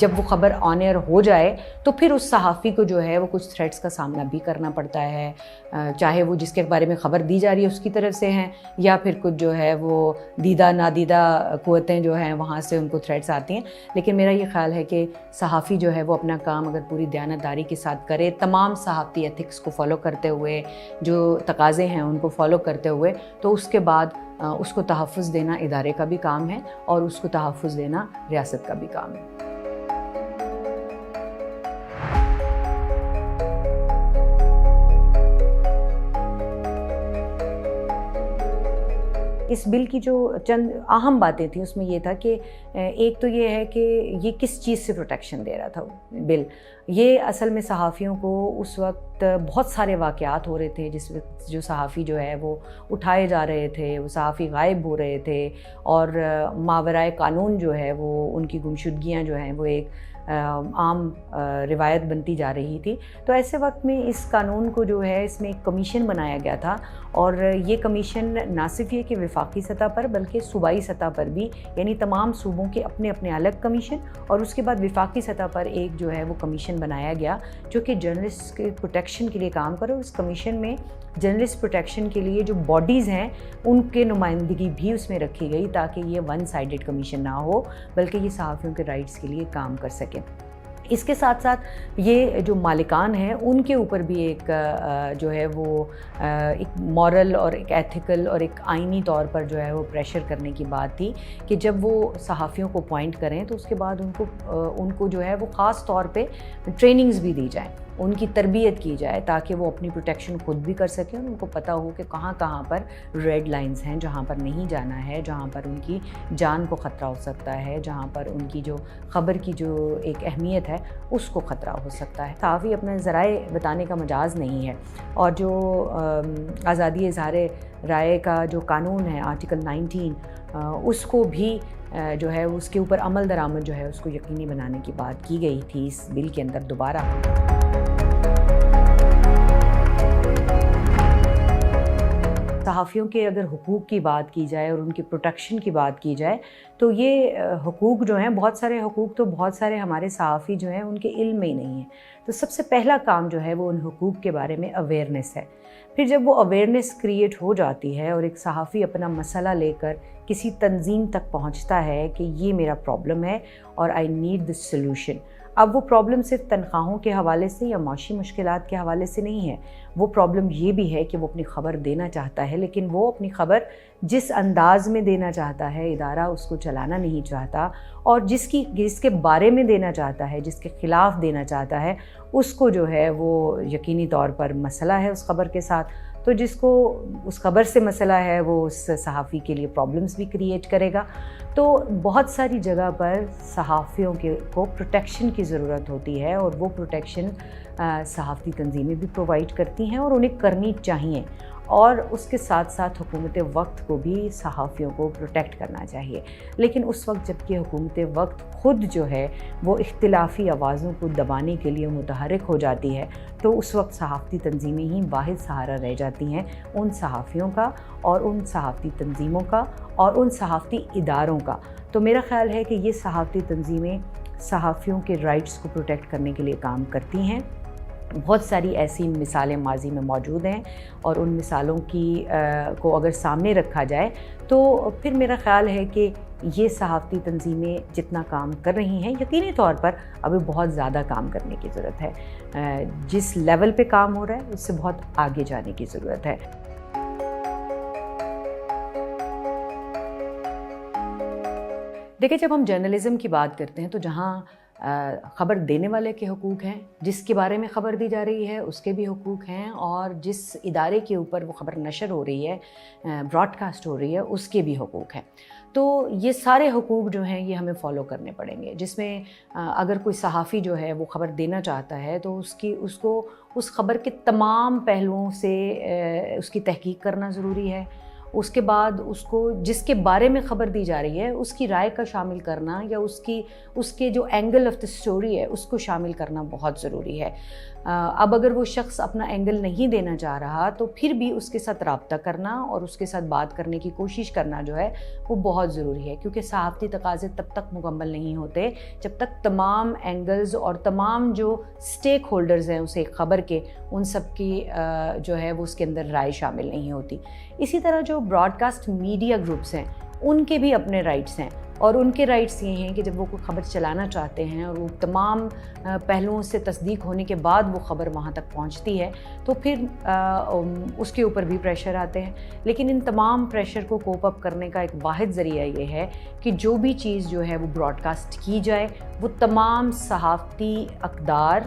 جب وہ خبر آن ایئر ہو جائے تو پھر اس صحافی کو جو ہے وہ کچھ تھریٹس کا سامنا بھی کرنا پڑتا ہے، چاہے وہ جس کے بارے میں خبر دی جا رہی ہے اس کی طرف سے ہیں، یا پھر کچھ جو ہے وہ دیدہ نادیدہ قوتیں جو ہیں وہاں سے ان کو تھریٹس آتی ہیں۔ لیکن میرا یہ خیال ہے کہ صحافی جو ہے وہ اپنا کام اگر پوری دیانتداری کے ساتھ کرے، تمام صحافتی ایتھکس کو فالو کرتے ہوئے، جو تقاضے ہیں ان کو فالو کرتے ہوئے، تو اس کے بعد اس کو تحفظ دینا ادارے کا بھی کام ہے اور اس کو تحفظ دینا ریاست کا بھی کام ہے۔ اس بل کی جو چند اہم باتیں تھیں اس میں یہ تھا کہ ایک تو یہ ہے کہ یہ کس چیز سے پروٹیکشن دے رہا تھا بل۔ یہ اصل میں صحافیوں کو اس وقت بہت سارے واقعات ہو رہے تھے جس وقت جو صحافی جو ہے وہ اٹھائے جا رہے تھے، وہ صحافی غائب ہو رہے تھے، اور ماورائے قانون جو ہے وہ ان کی گمشدگیاں جو ہیں وہ ایک عام روایت بنتی جا رہی تھی۔ تو ایسے وقت میں اس قانون کو جو ہے اس میں ایک کمیشن بنایا گیا تھا، اور یہ کمیشن نہ صرف یہ کہ وفاقی سطح پر بلکہ صوبائی سطح پر بھی، یعنی تمام صوبوں کے اپنے اپنے الگ کمیشن، اور اس کے بعد وفاقی سطح پر ایک جو ہے وہ کمیشن بنایا گیا جو کہ جرنلسٹ کے پروٹیکشن کے لیے کام کرے۔ اس کمیشن میں جرنلسٹ پروٹیکشن کے لیے جو باڈیز ہیں ان کے نمائندگی بھی اس میں رکھی گئی تاکہ یہ ون سائیڈڈ کمیشن نہ ہو بلکہ یہ صحافیوں کے رائٹس کے لیے کام کر سکے۔ اس کے ساتھ ساتھ یہ جو مالکان ہیں ان کے اوپر بھی ایک جو ہے وہ ایک مورل اور ایک ایتھیکل اور ایک آئینی طور پر جو ہے وہ پریشر کرنے کی بات تھی کہ جب وہ صحافیوں کو اپوائنٹ کریں تو اس کے بعد ان کو جو ہے وہ خاص طور پہ ٹریننگز بھی دی جائیں، ان کی تربیت کی جائے تاکہ وہ اپنی پروٹیکشن خود بھی کر سکیں، ان کو پتہ ہو کہ کہاں کہاں پر ریڈ لائنز ہیں جہاں پر نہیں جانا ہے، جہاں پر ان کی جان کو خطرہ ہو سکتا ہے، جہاں پر ان کی جو خبر کی جو ایک اہمیت ہے اس کو خطرہ ہو سکتا ہے۔ صحافی اپنے ذرائع بتانے کا مجاز نہیں ہے، اور جو آزادی اظہار رائے کا جو قانون ہے آرٹیکل 19 اس کو بھی جو ہے اس کے اوپر عمل درآمد جو ہے اس کو یقینی بنانے کی بات کی گئی تھی اس بل کے اندر دوبارہ۔ صحافیوں کے اگر حقوق کی بات کی جائے اور ان کی پروٹیکشن کی بات کی جائے تو یہ حقوق جو ہیں، بہت سارے حقوق تو بہت سارے ہمارے صحافی جو ہیں ان کے علم میں ہی نہیں ہیں۔ تو سب سے پہلا کام جو ہے وہ ان حقوق کے بارے میں اویئرنیس ہے۔ پھر جب وہ اویئرنیس کریٹ ہو جاتی ہے اور ایک صحافی اپنا مسئلہ لے کر کسی تنظیم تک پہنچتا ہے کہ یہ میرا پرابلم ہے اور آئی نیڈ دس سلوشن، اب وہ پرابلم صرف تنخواہوں کے حوالے سے یا معاشی مشکلات کے حوالے سے نہیں ہے، وہ پرابلم یہ بھی ہے کہ وہ اپنی خبر دینا چاہتا ہے لیکن وہ اپنی خبر جس انداز میں دینا چاہتا ہے ادارہ اس کو چلانا نہیں چاہتا، اور جس کے بارے میں دینا چاہتا ہے، جس کے خلاف دینا چاہتا ہے اس کو جو ہے وہ یقینی طور پر مسئلہ ہے اس خبر کے ساتھ۔ تو جس کو اس خبر سے مسئلہ ہے وہ اس صحافی کے لیے پرابلمس بھی کریٹ کرے گا۔ تو بہت ساری جگہ پر صحافیوں کو پروٹیکشن کی ضرورت ہوتی ہے، اور وہ پروٹیکشن صحافتی تنظیمیں بھی پرووائڈ کرتی ہیں اور انہیں کرنی چاہیے، اور اس کے ساتھ ساتھ حکومت وقت کو بھی صحافیوں کو پروٹیکٹ کرنا چاہیے۔ لیکن اس وقت جب کہ حکومت وقت خود جو ہے وہ اختلافی آوازوں کو دبانے کے لیے متحرک ہو جاتی ہے تو اس وقت صحافتی تنظیمیں ہی واحد سہارا رہ جاتی ہیں ان صحافیوں کا اور ان صحافتی تنظیموں کا اور ان صحافتی اداروں کا۔ تو میرا خیال ہے کہ یہ صحافتی تنظیمیں صحافیوں کے رائٹس کو پروٹیکٹ کرنے کے لیے کام کرتی ہیں۔ بہت ساری ایسی مثالیں ماضی میں موجود ہیں، اور ان مثالوں کو اگر سامنے رکھا جائے تو پھر میرا خیال ہے کہ یہ صحافتی تنظیمیں جتنا کام کر رہی ہیں یقینی طور پر ابھی بہت زیادہ کام کرنے کی ضرورت ہے، جس لیول پہ کام ہو رہا ہے اس سے بہت آگے جانے کی ضرورت ہے۔ دیکھیں، جب ہم جرنلزم کی بات کرتے ہیں تو جہاں خبر دینے والے کے حقوق ہیں، جس کے بارے میں خبر دی جا رہی ہے اس کے بھی حقوق ہیں، اور جس ادارے کے اوپر وہ خبر نشر ہو رہی ہے، براڈ کاسٹ ہو رہی ہے، اس کے بھی حقوق ہیں۔ تو یہ سارے حقوق جو ہیں یہ ہمیں فالو کرنے پڑیں گے، جس میں اگر کوئی صحافی جو ہے وہ خبر دینا چاہتا ہے تو اس کو اس خبر کے تمام پہلوؤں سے اس کی تحقیق کرنا ضروری ہے، اس کے بعد اس کو جس کے بارے میں خبر دی جا رہی ہے اس کی رائے کا شامل کرنا یا اس کے جو اینگل آف دا اسٹوری ہے اس کو شامل کرنا بہت ضروری ہے. اب اگر وہ شخص اپنا اینگل نہیں دینا چاہ رہا تو پھر بھی اس کے ساتھ رابطہ کرنا اور اس کے ساتھ بات کرنے کی کوشش کرنا جو ہے وہ بہت ضروری ہے, کیونکہ صحافتی تقاضے تب تک مکمل نہیں ہوتے جب تک تمام اینگلز اور تمام جو اسٹیک ہولڈرز ہیں اس ایک خبر کے, ان سب کی جو ہے وہ اس کے اندر رائے شامل نہیں ہوتی. اسی طرح جو براڈ کاسٹ میڈیا گروپس ہیں ان کے بھی اپنے رائٹس ہیں, اور ان کے رائٹس یہ ہیں کہ جب وہ کوئی خبر چلانا چاہتے ہیں اور وہ تمام پہلوؤں سے تصدیق ہونے کے بعد وہ خبر وہاں تک پہنچتی ہے تو پھر اس کے اوپر بھی پریشر آتے ہیں. لیکن ان تمام پریشر کو کوپ اپ کرنے کا ایک واحد ذریعہ یہ ہے کہ جو بھی چیز جو ہے وہ براڈ کاسٹ کی جائے وہ تمام صحافتی اقدار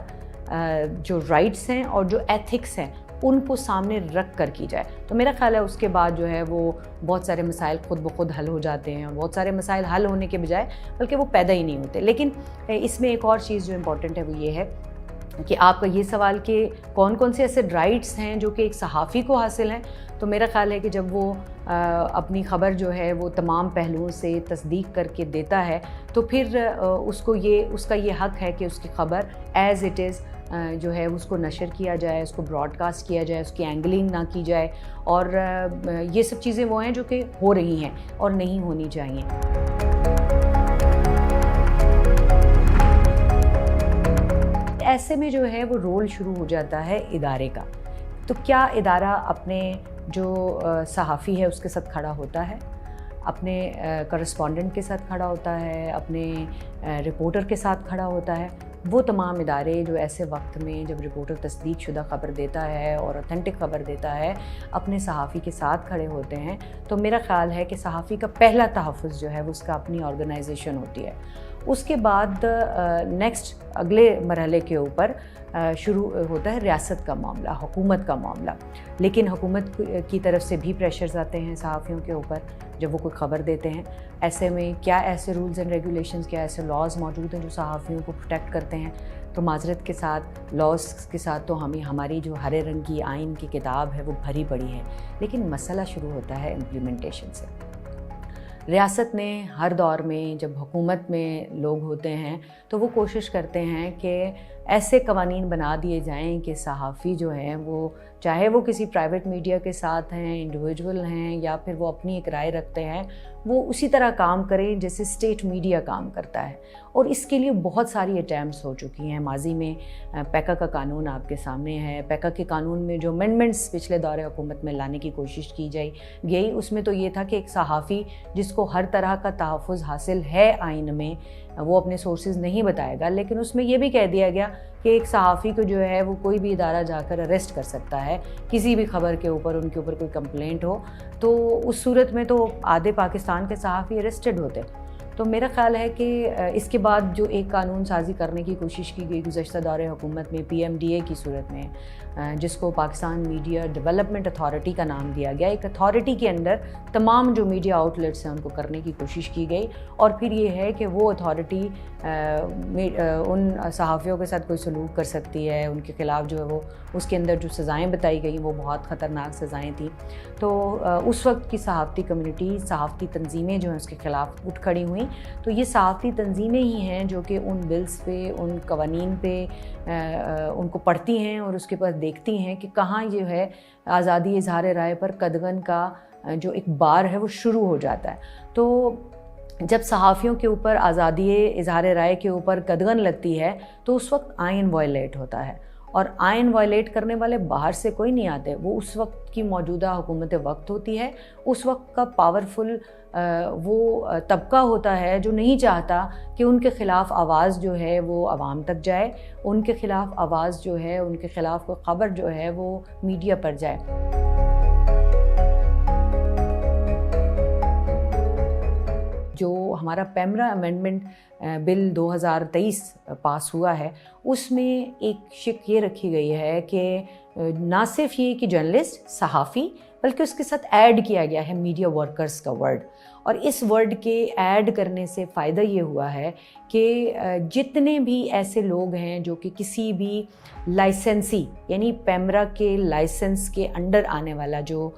جو رائٹس ہیں اور جو ایتھکس ہیں ان کو سامنے رکھ کر کی جائے. تو میرا خیال ہے اس کے بعد جو ہے وہ بہت سارے مسائل خود بخود حل ہو جاتے ہیں, اور بہت سارے مسائل حل ہونے کے بجائے بلکہ وہ پیدا ہی نہیں ہوتے. لیکن اس میں ایک اور چیز جو امپورٹنٹ ہے وہ یہ ہے کہ آپ کا یہ سوال کہ کون کون سے ایسے رائٹس ہیں جو کہ ایک صحافی کو حاصل ہیں, تو میرا خیال ہے کہ جب وہ اپنی خبر جو ہے وہ تمام پہلوؤں سے تصدیق کر کے دیتا ہے تو پھر اس کا یہ حق ہے کہ اس کی خبر ایز اٹ از جو ہے اس کو نشر کیا جائے, اس کو براڈ کاسٹ کیا جائے, اس کی اینگلنگ نہ کی جائے. اور یہ سب چیزیں وہ ہیں جو کہ ہو رہی ہیں اور نہیں ہونی چاہیے. ایسے میں جو ہے وہ رول شروع ہو جاتا ہے ادارے کا. تو کیا ادارہ اپنے جو صحافی ہے اس کے ساتھ کھڑا ہوتا ہے, اپنے کرسپونڈنٹ کے ساتھ کھڑا ہوتا ہے, اپنے رپورٹر کے ساتھ کھڑا ہوتا ہے؟ وہ تمام ادارے جو ایسے وقت میں جب رپورٹر تصدیق شدہ خبر دیتا ہے اور اوتھینٹک خبر دیتا ہے اپنے صحافی کے ساتھ کھڑے ہوتے ہیں, تو میرا خیال ہے کہ صحافی کا پہلا تحفظ جو ہے وہ اس کا اپنی آرگنائزیشن ہوتی ہے. اس کے بعد نیکسٹ اگلے مرحلے کے اوپر شروع ہوتا ہے ریاست کا معاملہ, حکومت کا معاملہ. لیکن حکومت کی طرف سے بھی پریشرز آتے ہیں صحافیوں کے اوپر جب وہ کوئی خبر دیتے ہیں. ایسے میں کیا ایسے رولز اینڈ ریگولیشنز, کیا ایسے لاز موجود ہیں جو صحافیوں کو پروٹیکٹ کرتے ہیں؟ تو معذرت کے ساتھ لاز کے ساتھ تو ہماری جو ہرے رنگ کی آئین کی کتاب ہے وہ بھری پڑی ہے, لیکن مسئلہ شروع ہوتا ہے امپلیمنٹیشن سے. ریاست نے ہر دور میں جب حکومت میں لوگ ہوتے ہیں تو وہ کوشش کرتے ہیں کہ ایسے قوانین بنا دیے جائیں کہ صحافی جو ہیں وہ چاہے وہ کسی پرائیویٹ میڈیا کے ساتھ ہیں, انڈیویجول ہیں, یا پھر وہ اپنی ایک رائے رکھتے ہیں, وہ اسی طرح کام کریں جیسے اسٹیٹ میڈیا کام کرتا ہے. اور اس کے لیے بہت ساری اٹیمپٹس ہو چکی ہیں. ماضی میں پیکا کا قانون آپ کے سامنے ہے. پیکا کے قانون میں جو امینڈمنٹس پچھلے دور حکومت میں لانے کی کوشش کی گئی اس میں تو یہ تھا کہ ایک صحافی جس کو ہر طرح کا تحفظ حاصل ہے آئین میں, وہ اپنے سورسز نہیں بتائے گا, لیکن اس میں یہ بھی کہہ دیا گیا کہ ایک صحافی کو جو ہے وہ کوئی بھی ادارہ جا کر اریسٹ کر سکتا ہے کسی بھی خبر کے اوپر, ان کے اوپر کوئی کمپلینٹ ہو تو اس صورت میں تو آدھے پاکستان کے صحافی اریسٹڈ ہوتے. تو میرا خیال ہے کہ اس کے بعد جو ایک قانون سازی کرنے کی کوشش کی گئی گزشتہ دور حکومت میں PMDA کی صورت میں, جس کو پاکستان میڈیا ڈیولپمنٹ اتھارٹی کا نام دیا گیا, ایک اتھارٹی کے اندر تمام جو میڈیا آؤٹ لیٹس ہیں ان کو کرنے کی کوشش کی گئی. اور پھر یہ ہے کہ وہ اتھارٹی ان صحافیوں کے ساتھ کوئی سلوک کر سکتی ہے, ان کے خلاف جو ہے وہ اس کے اندر جو سزائیں بتائی گئیں وہ بہت خطرناک سزائیں تھیں. تو اس وقت کی صحافتی کمیونٹی, صحافتی تنظیمیں جو ہیں اس کے خلاف اٹھ کھڑی ہوئیں. تو یہ صحافتی تنظیمیں ہی ہیں جو کہ ان بلز پہ, ان قوانین پہ ان کو پڑھتی ہیں اور اس کے پاس دیکھتی ہیں کہ کہاں جو ہے آزادی اظہار رائے پر قدغن کا جو ایک بار ہے وہ شروع ہو جاتا ہے. تو جب صحافیوں کے اوپر آزادی اظہار رائے کے اوپر قدغن لگتی ہے تو اس وقت آئین وائلیٹ ہوتا ہے, اور آئین وائلیٹ کرنے والے باہر سے کوئی نہیں آتے, وہ اس وقت کی موجودہ حکومت وقت ہوتی ہے, اس وقت کا پاورفل وہ طبقہ ہوتا ہے جو نہیں چاہتا کہ ان کے خلاف آواز جو ہے وہ عوام تک جائے, ان کے خلاف آواز جو ہے, ان کے خلاف کوئی خبر جو ہے وہ میڈیا پر جائے. جو ہمارا پیمرا امینڈمنٹ بل 2023 پاس ہوا ہے اس میں ایک شق یہ رکھی گئی ہے کہ نہ صرف یہ کہ جرنلسٹ, صحافی, بلکہ اس کے ساتھ ایڈ کیا گیا ہے میڈیا ورکرز کا ورڈ. اور اس ورڈ کے ایڈ کرنے سے فائدہ یہ ہوا ہے کہ جتنے بھی ایسے لوگ ہیں جو کہ کسی بھی لائسنسی یعنی پیمرا کے لائسنس کے انڈر آنے والا جو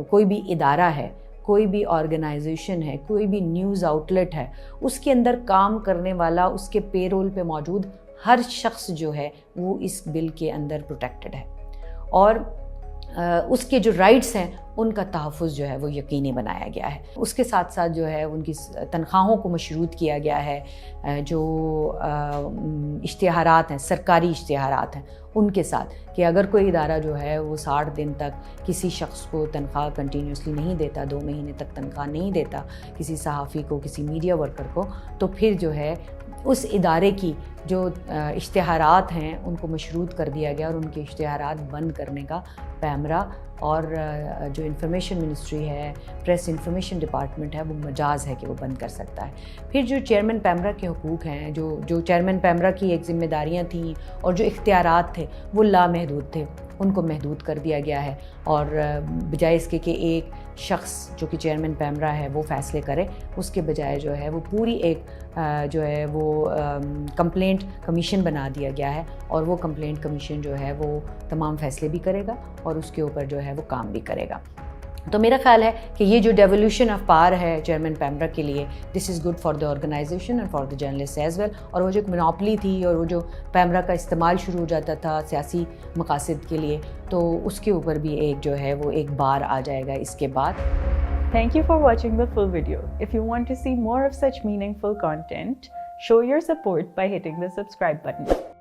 کوئی بھی ادارہ ہے، کوئی بھی آرگنائزیشن ہے، کوئی بھی نیوز آؤٹلیٹ ہے، اس کے اندر کام کرنے والا، اس کے پے رول پہ موجود ہر شخص جو ہے وہ اس بل کے اندر پروٹیکٹڈ ہے، اور اس کے جو رائٹس ہیں ان کا تحفظ جو ہے وہ یقینی بنایا گیا ہے۔ اس کے ساتھ ساتھ جو ہے ان کی تنخواہوں کو مشروط کیا گیا ہے، جو اشتہارات ہیں، سرکاری اشتہارات ہیں ان کے ساتھ، کہ اگر کوئی ادارہ جو ہے وہ 60 دن تک کسی شخص کو تنخواہ کنٹینیوسلی نہیں دیتا، 2 مہینے تک تنخواہ نہیں دیتا کسی صحافی کو، کسی میڈیا ورکر کو، تو پھر جو ہے اس ادارے کی جو اشتہارات ہیں ان کو مشروط کر دیا گیا، اور ان کے اشتہارات بند کرنے کا پیمرا اور جو انفارمیشن منسٹری ہے، پریس انفارمیشن ڈپارٹمنٹ ہے، وہ مجاز ہے کہ وہ بند کر سکتا ہے۔ پھر جو چیئرمین پیمرا کے حقوق ہیں، جو چیئرمین پیمرا کی ایک ذمہ داریاں تھیں اور جو اختیارات تھے وہ لامحدود تھے، ان کو محدود کر دیا گیا ہے، اور بجائے اس کے کہ ایک شخص جو کہ چیئرمین پیمرا ہے وہ فیصلے کرے، اس کے بجائے جو ہے وہ پوری ایک جو ہے وہ کمپلینٹ کمیشن بنا دیا گیا ہے، اور وہ کمپلینٹ کمیشن جو ہے وہ تمام فیصلے بھی کرے گا اور اس کے اوپر جو ہے وہ کام بھی کرے گا۔ تو میرا خیال ہے کہ یہ جو ڈیولیوشن آف پاور ہے چیئرمین پیمرا کے لیے، this is good for the organisation and for the journalist as well. اور وہ جو ایک منوپلی تھی اور وہ جو پیمرا کا استعمال شروع ہو جاتا تھا سیاسی مقاصد کے لیے، تو اس کے اوپر بھی ایک جو ہے وہ ایک بار آ جائے گا اس کے بعد۔ Thank you for watching the full video. If you want to see more of such meaningful content, show your support by hitting the subscribe button.